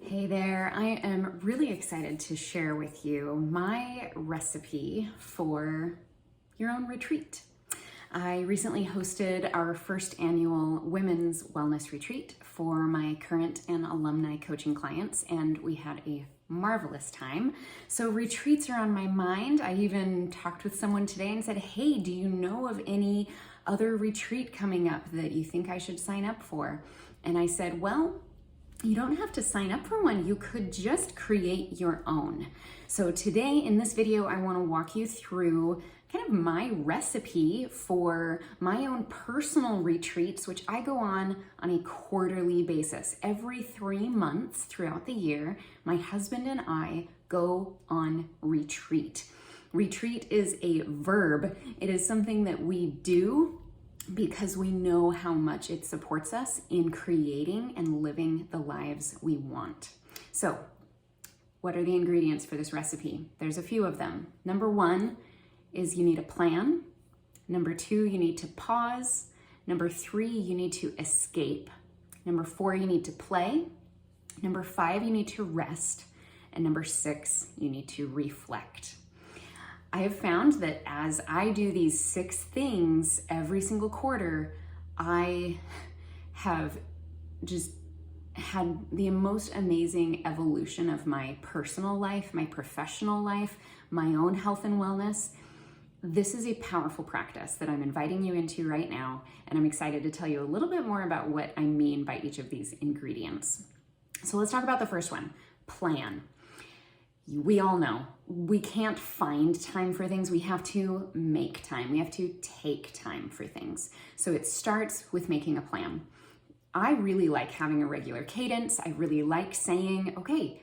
Hey there, I am really excited to share with you my recipe for your own retreat. I recently hosted our first annual women's wellness retreat for my current and alumni coaching clients, and we had a marvelous time. So retreats are on my mind. I even talked with someone today and said, hey, do you know of any other retreat coming up that you think I should sign up for? And I said, well, you don't have to sign up for one. You could just create your own. So today in this video, I want to walk you through kind of my recipe for my own personal retreats, which I go on a quarterly basis. Every 3 months throughout the year, my husband and I go on retreat. Retreat is a verb. It is something that we do because we know how much it supports us in creating and living the lives we want. So, what are the ingredients for this recipe? There's a few of them. Number 1 is you need a plan. Number 2, you need to pause. Number 3, you need to escape. Number 4, you need to play. Number 5, you need to rest. And number 6, you need to reflect. I have found that as I do these 6 things every single quarter, I have just had the most amazing evolution of my personal life, my professional life, my own health and wellness. This is a powerful practice that I'm inviting you into right now, and I'm excited to tell you a little bit more about what I mean by each of these ingredients. So let's talk about the first one, plan. We all know we can't find time for things. We have to make time. We have to take time for things. So it starts with making a plan. I really like having a regular cadence. I really like saying, okay,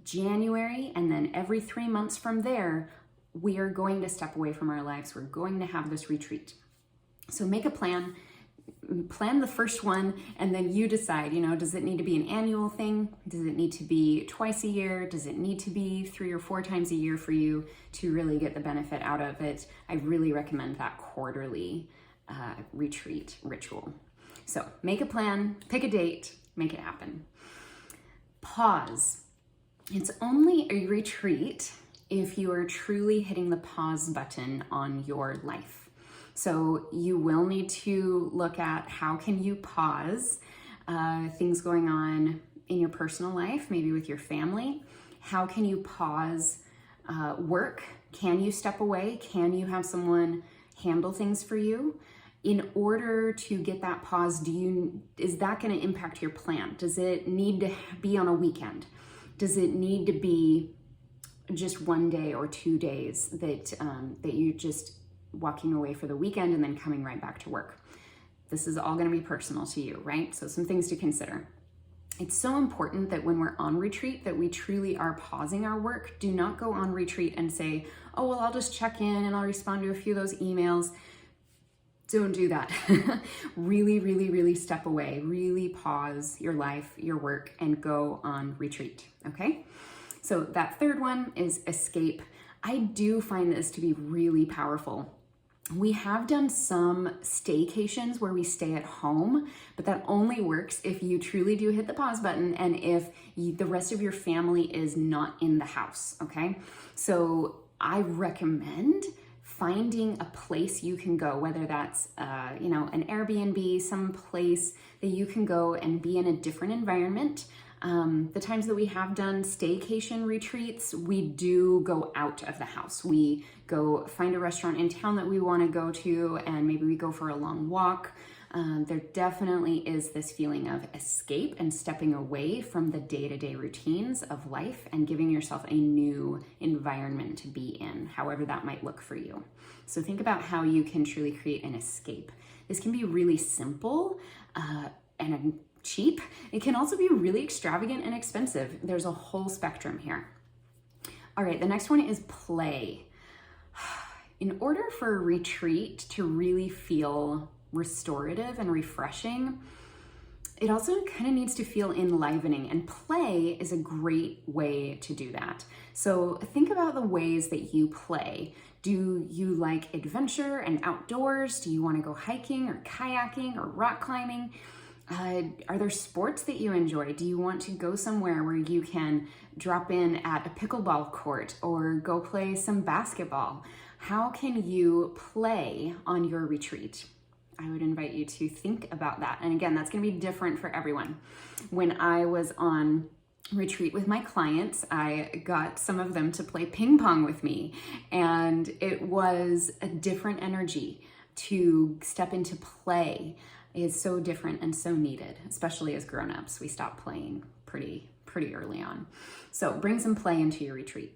January, and then every 3 months from there, we are going to step away from our lives. We're going to have this retreat. So make a plan. Plan the first one, and then you decide, does it need to be an annual thing? Does it need to be twice a year? Does it need to be 3 or 4 times a year for you to really get the benefit out of it? I really recommend that quarterly retreat ritual. So make a plan, pick a date, make it happen. Pause. It's only a retreat if you are truly hitting the pause button on your life. So you will need to look at how can you pause things going on in your personal life, maybe with your family. How can you pause work? Can you step away? Can you have someone handle things for you? In order to get that pause, is that going to impact your plan? Does it need to be on a weekend? Does it need to be just 1 day or 2 days that you just walking away for the weekend and then coming right back to work? This is all going to be personal to you, right? So some things to consider. It's so important that when we're on retreat that we truly are pausing our work. Do not go on retreat and say, oh, well, I'll just check in and I'll respond to a few of those emails. Don't do that. Really, really, really step away. Really pause your life, your work, and go on retreat, okay? So that third one is escape. I do find this to be really powerful. We have done some staycations where we stay at home, but that only works if you truly do hit the pause button and if the rest of your family is not in the house, okay? So I recommend finding a place you can go, whether that's, an Airbnb, some place that you can go and be in a different environment. The times that we have done staycation retreats, we do go out of the house. We go find a restaurant in town that we want to go to, and maybe we go for a long walk. There definitely is this feeling of escape and stepping away from the day-to-day routines of life and giving yourself a new environment to be in, however that might look for you. So think about how you can truly create an escape. This can be really simple and cheap. It can also be really extravagant and expensive. There's a whole spectrum here. All right, the next one is play. In order for a retreat to really feel restorative and refreshing, it also kind of needs to feel enlivening, and play is a great way to do that. So think about the ways that you play. Do you like adventure and outdoors? Do you want to go hiking or kayaking or rock climbing? Are there sports that you enjoy? Do you want to go somewhere where you can drop in at a pickleball court or go play some basketball? How can you play on your retreat? I would invite you to think about that. And again, that's going to be different for everyone. When I was on retreat with my clients, I got some of them to play ping pong with me, and it was a different energy. To step into play is so different and so needed, especially as grown-ups. We stop playing pretty early on. So bring some play into your retreat.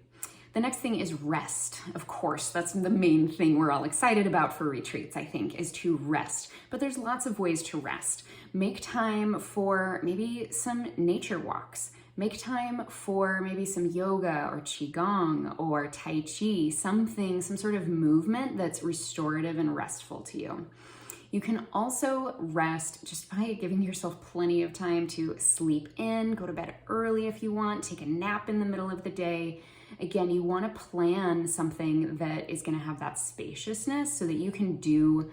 The next thing is rest. Of course, that's the main thing we're all excited about for retreats, I think, is to rest. But there's lots of ways to rest. Make time for maybe some nature walks. Make time for maybe some yoga or qigong or tai chi, some sort of movement that's restorative and restful to you. You can also rest just by giving yourself plenty of time to sleep in, go to bed early if you want, take a nap in the middle of the day. Again, you want to plan something that is going to have that spaciousness so that you can do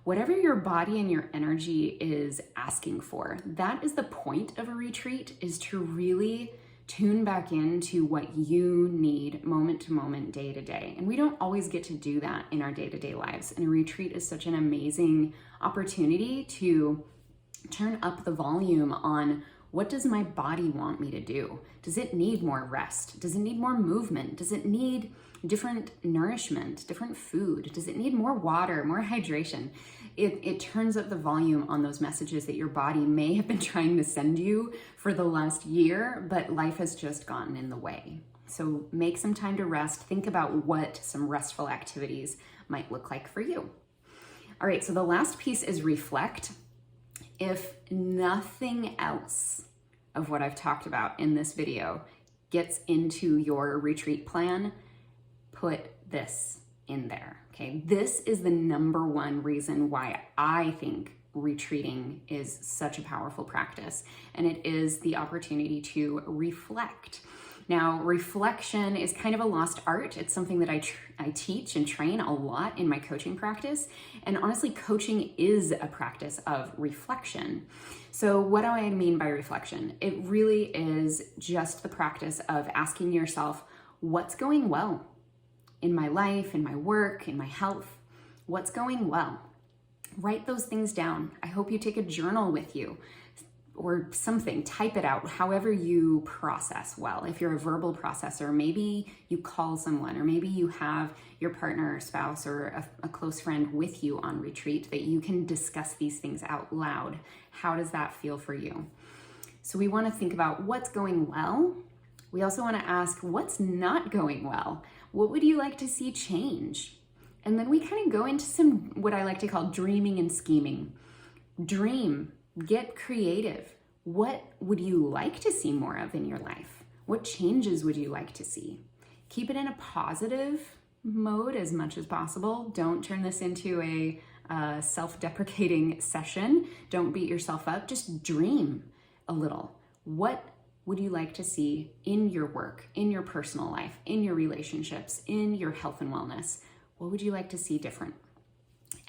whatever your body and your energy is asking for. That is the point of a retreat, is to really tune back into what you need moment to moment, day to day. And we don't always get to do that in our day-to-day lives. And a retreat is such an amazing opportunity to turn up the volume on what does my body want me to do? Does it need more rest? Does it need more movement? Does it need different nourishment, different food? Does it need more water, more hydration? It turns up the volume on those messages that your body may have been trying to send you for the last year, but life has just gotten in the way. So make some time to rest. Think about what some restful activities might look like for you. All right, so the last piece is reflect. If nothing else of what I've talked about in this video gets into your retreat plan, put this in there, okay? This is the number one reason why I think retreating is such a powerful practice, and it is the opportunity to reflect. Now, reflection is kind of a lost art. It's something that I teach and train a lot in my coaching practice. And honestly, coaching is a practice of reflection. So what do I mean by reflection? It really is just the practice of asking yourself, what's going well in my life, in my work, in my health? What's going well? Write those things down. I hope you take a journal with you or something, type it out, however you process well. If you're a verbal processor, maybe you call someone, or maybe you have your partner or spouse or a close friend with you on retreat that you can discuss these things out loud. How does that feel for you? So we want to think about what's going well. We also want to ask what's not going well. What would you like to see change? And then we kind of go into some, what I like to call dreaming and scheming. Dream. Get creative. What would you like to see more of in your life? What changes would you like to see? Keep it in a positive mode as much as possible. Don't turn this into a self-deprecating session. Don't beat yourself up. Just dream a little. What would you like to see in your work, in your personal life, in your relationships, in your health and wellness? What would you like to see different?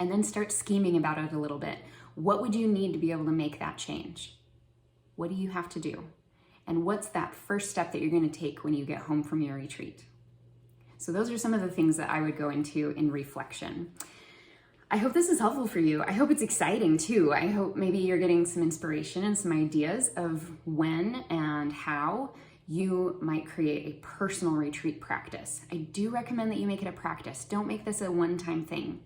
And then start scheming about it a little bit. What would you need to be able to make that change? What do you have to do? And what's that first step that you're going to take when you get home from your retreat? So those are some of the things that I would go into in reflection. I hope this is helpful for you. I hope it's exciting too. I hope maybe you're getting some inspiration and some ideas of when and how you might create a personal retreat practice. I do recommend that you make it a practice. Don't make this a one-time thing.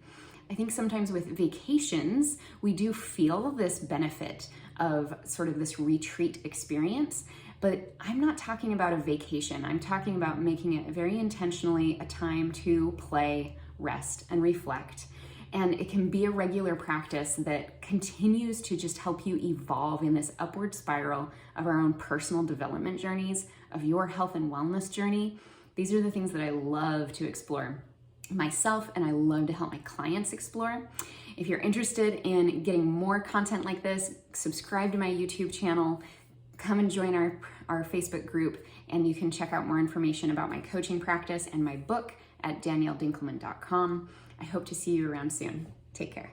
I think sometimes with vacations, we do feel this benefit of sort of this retreat experience, but I'm not talking about a vacation. I'm talking about making it very intentionally a time to play, rest, and reflect. And it can be a regular practice that continues to just help you evolve in this upward spiral of our own personal development journeys, of your health and wellness journey. These are the things that I love to explore myself, and I love to help my clients explore. If you're interested in getting more content like this, subscribe to my YouTube channel, come and join our Facebook group, and you can check out more information about my coaching practice and my book at danielledinkelman.com. I hope to see you around soon. Take care.